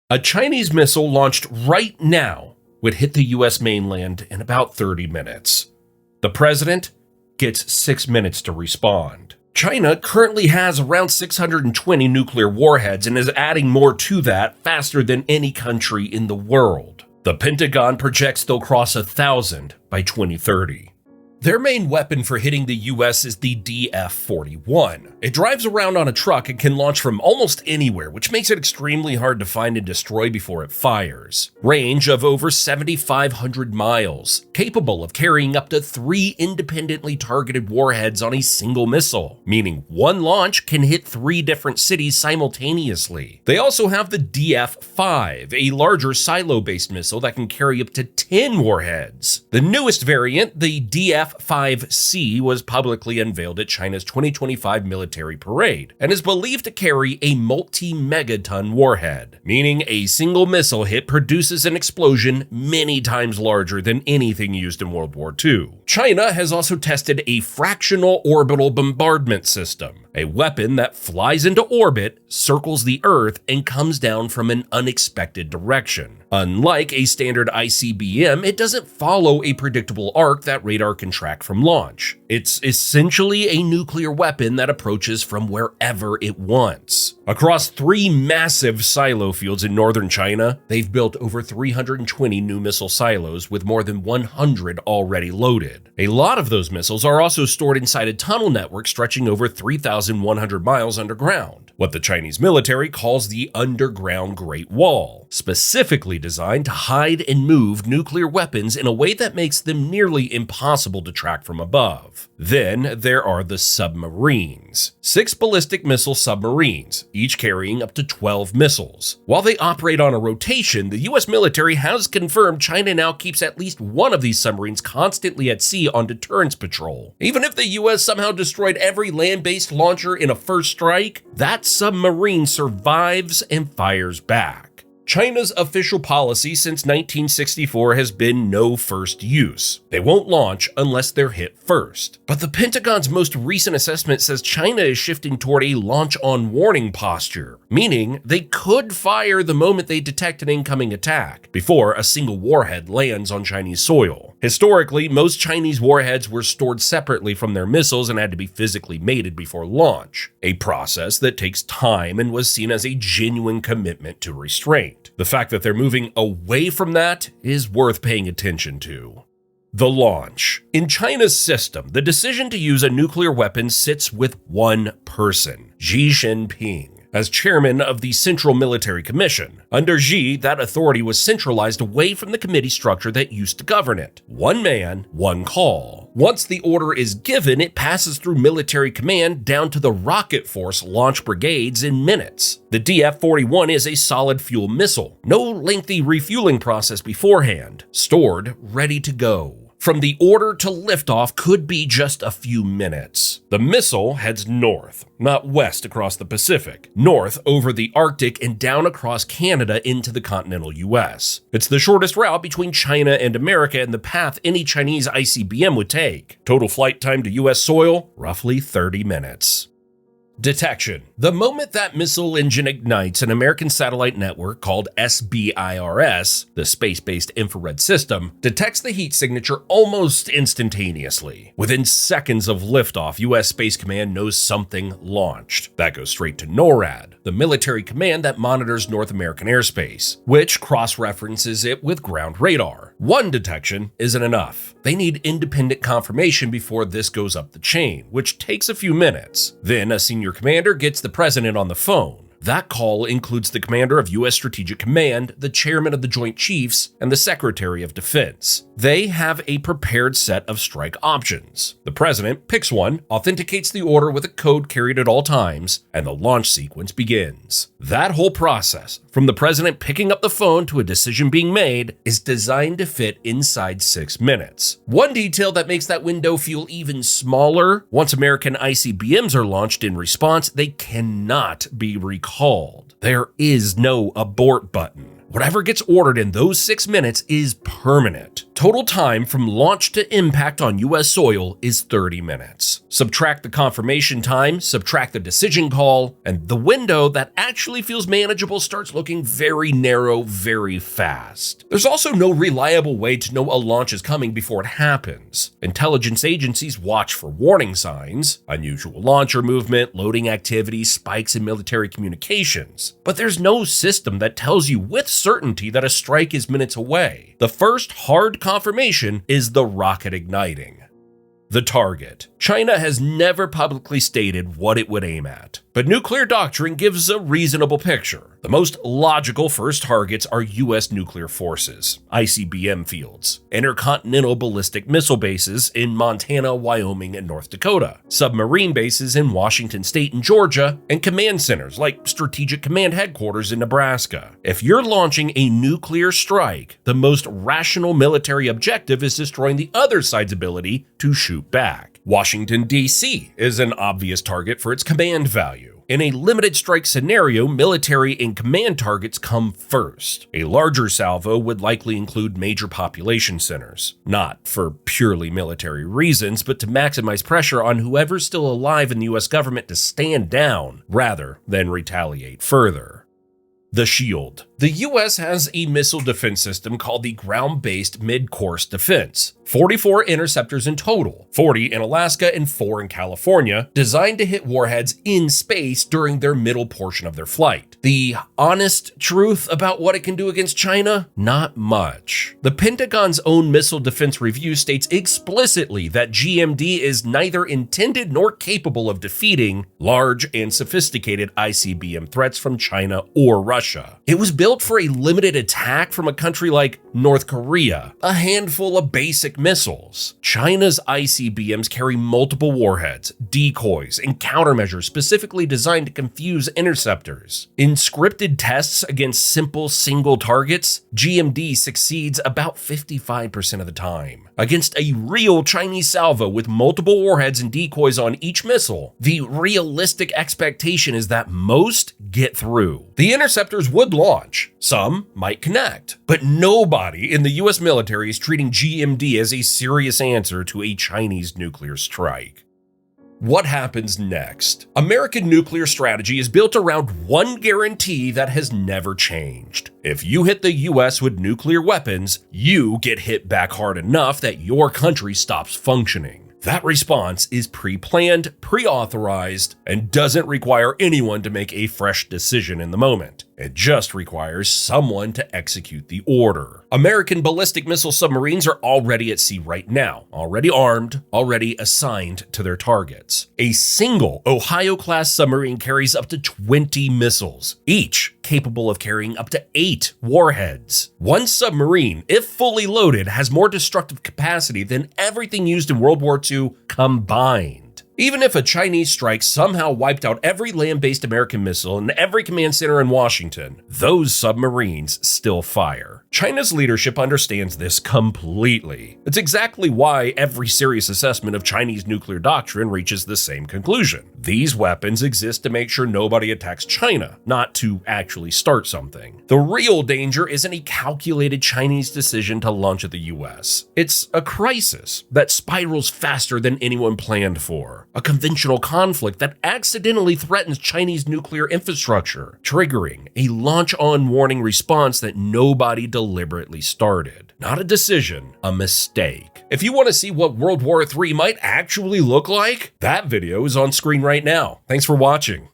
A Chinese missile launched right now would hit the US mainland in about 30 minutes. The president gets 6 minutes to respond. China currently has around 620 nuclear warheads and is adding more to that faster than any country in the world. The Pentagon projects they'll cross 1,000 by 2030. Their main weapon for hitting the US is the DF-41. It drives around on a truck and can launch from almost anywhere, which makes it extremely hard to find and destroy before it fires. Range of over 7,500 miles, capable of carrying up to 3 independently targeted warheads on a single missile, meaning one launch can hit 3 different cities simultaneously. They also have the DF-5, a larger silo-based missile that can carry up to 10 warheads. The newest variant, the DF-5C, was publicly unveiled at China's 2025 military parade and is believed to carry a multi-megaton warhead, meaning a single missile hit produces an explosion many times larger than anything used in World War II. China has also tested a fractional orbital bombardment system, a weapon that flies into orbit, circles the Earth, and comes down from an unexpected direction. Unlike a standard ICBM, it doesn't follow a predictable arc that radar can track from launch. It's essentially a nuclear weapon that approaches from wherever it wants. Across 3 massive silo fields in northern China, they've built over 320 new missile silos with more than 100 already loaded. A lot of those missiles are also stored inside a tunnel network stretching over 3,100 miles underground, what the Chinese military calls the Underground Great Wall, specifically designed to hide and move nuclear weapons in a way that makes them nearly impossible to track from above. Then there are the submarines. 6 ballistic missile submarines, each carrying up to 12 missiles. While they operate on a rotation, the US military has confirmed China now keeps at least one of these submarines constantly at sea on deterrence patrol. Even if the US somehow destroyed every land-based launcher in a first strike, that submarine survives and fires back. China's official policy since 1964 has been no first use. They won't launch unless they're hit first. But the Pentagon's most recent assessment says China is shifting toward a launch on warning posture, meaning they could fire the moment they detect an incoming attack, before a single warhead lands on Chinese soil. Historically, most Chinese warheads were stored separately from their missiles and had to be physically mated before launch, a process that takes time and was seen as a genuine commitment to restraint. The fact that they're moving away from that is worth paying attention to. The launch. In China's system, the decision to use a nuclear weapon sits with one person, Xi Jinping, as chairman of the Central Military Commission. Under Xi, that authority was centralized away from the committee structure that used to govern it. One man, one call. Once the order is given, it passes through military command down to the rocket force launch brigades in minutes. The DF-41 is a solid fuel missile. No lengthy refueling process beforehand. Stored, ready to go. From the order to liftoff could be just a few minutes. The missile heads north, not west across the Pacific, north over the Arctic and down across Canada into the continental US. It's the shortest route between China and America and the path any Chinese ICBM would take. Total flight time to US soil, roughly 30 minutes. Detection. The moment that missile engine ignites, an American satellite network called SBIRS, the Space-Based Infrared System, detects the heat signature almost instantaneously. Within seconds of liftoff, US Space Command knows something launched. That goes straight to NORAD, the military command that monitors North American airspace, which cross-references it with ground radar. One detection isn't enough. They need independent confirmation before this goes up the chain, which takes a few minutes. Then a senior commander gets the president on the phone. That call includes the commander of U.S. Strategic Command, the chairman of the Joint Chiefs, and the Secretary of Defense. They have a prepared set of strike options. The president picks one, authenticates the order with a code carried at all times, and the launch sequence begins. That whole process, from the president picking up the phone to a decision being made, is designed to fit inside 6 minutes. One detail that makes that window feel even smaller: once American ICBMs are launched in response, they cannot be recalled. There is no abort button. Whatever gets ordered in those 6 minutes is permanent. Total time from launch to impact on US soil is 30 minutes. Subtract the confirmation time, subtract the decision call, and the window that actually feels manageable starts looking very narrow very fast. There's also no reliable way to know a launch is coming before it happens. Intelligence agencies watch for warning signs, unusual launcher movement, loading activity, spikes in military communications. But there's no system that tells you with certainty that a strike is minutes away. The first hard confirmation is the rocket igniting. The target. China has never publicly stated what it would aim at, but nuclear doctrine gives a reasonable picture. The most logical first targets are US nuclear forces, ICBM fields, intercontinental ballistic missile bases in Montana, Wyoming, and North Dakota, submarine bases in Washington State and Georgia, and command centers like Strategic Command Headquarters in Nebraska. If you're launching a nuclear strike, the most rational military objective is destroying the other side's ability to shoot back. Washington, D.C. is an obvious target for its command value. In a limited strike scenario, military and command targets come first. A larger salvo would likely include major population centers, not for purely military reasons, but to maximize pressure on whoever's still alive in the US government to stand down rather than retaliate further. The Shield. The US has a missile defense system called the Ground-Based Mid-Course Defense. 44 interceptors in total, 40 in Alaska and 4 in California, designed to hit warheads in space during their middle portion of their flight. The honest truth about what it can do against China? Not much. The Pentagon's own missile defense review states explicitly that GMD is neither intended nor capable of defeating large and sophisticated ICBM threats from China or Russia. It was built for a limited attack from a country like North Korea, a handful of basic missiles. China's ICBMs carry multiple warheads, decoys, and countermeasures specifically designed to confuse interceptors. In scripted tests against simple single targets, GMD succeeds about 55% of the time. Against a real Chinese salvo with multiple warheads and decoys on each missile, the realistic expectation is that most get through. The interceptors would launch, some might connect, but nobody in the US military is treating GMD as a serious answer to a Chinese nuclear strike. What happens next? American nuclear strategy is built around one guarantee that has never changed. If you hit the US with nuclear weapons, you get hit back hard enough that your country stops functioning. That response is pre-planned, pre-authorized, and doesn't require anyone to make a fresh decision in the moment. It just requires someone to execute the order. American ballistic missile submarines are already at sea right now, already armed, already assigned to their targets. A single Ohio-class submarine carries up to 20 missiles, each capable of carrying up to 8 warheads. One submarine, if fully loaded, has more destructive capacity than everything used in World War II combined. Even if a Chinese strike somehow wiped out every land-based American missile and every command center in Washington, those submarines still fire. China's leadership understands this completely. It's exactly why every serious assessment of Chinese nuclear doctrine reaches the same conclusion. These weapons exist to make sure nobody attacks China, not to actually start something. The real danger isn't a calculated Chinese decision to launch at the US. It's a crisis that spirals faster than anyone planned for. A conventional conflict that accidentally threatens Chinese nuclear infrastructure, triggering a launch-on warning response that nobody deliberately started. Not a decision, a mistake. If you want to see what World War III might actually look like, that video is on screen right now. Thanks for watching.